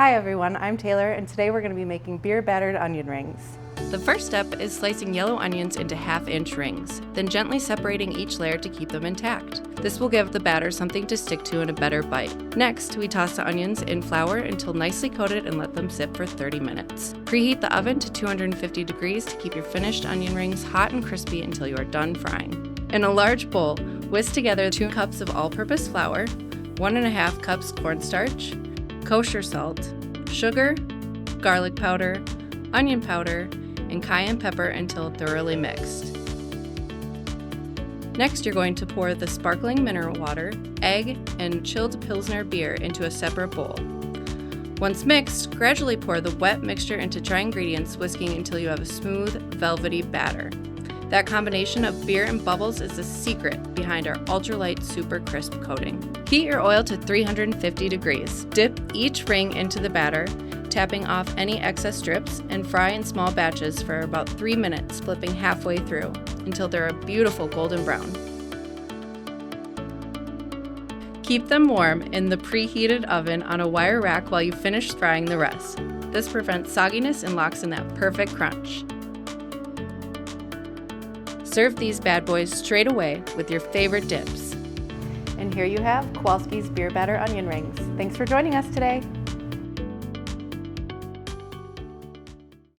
Hi everyone, I'm Taylor, and today we're going to be making beer battered onion rings. The first step is slicing yellow onions into half-inch rings, then gently separating each layer to keep them intact. This will give the batter something to stick to and a better bite. Next, we toss the onions in flour until nicely coated and let them sit for 30 minutes. Preheat the oven to 250 degrees to keep your finished onion rings hot and crispy until you are done frying. In a large bowl, whisk together 2 cups of all-purpose flour, 1.5 cups cornstarch, kosher salt, sugar, garlic powder, onion powder, and cayenne pepper until thoroughly mixed. Next, you're going to pour the sparkling mineral water, egg, and chilled Pilsner beer into a separate bowl. Once mixed, gradually pour the wet mixture into dry ingredients, whisking until you have a smooth, velvety batter. That combination of beer and bubbles is the secret behind our ultralight, super crisp coating. Heat your oil to 350 degrees. Dip each ring into the batter, tapping off any excess drips, and fry in small batches for about 3 minutes, flipping halfway through until they're a beautiful golden brown. Keep them warm in the preheated oven on a wire rack while you finish frying the rest. This prevents sogginess and locks in that perfect crunch. Serve these bad boys straight away with your favorite dips. And here you have Kowalski's beer batter onion rings. Thanks for joining us today.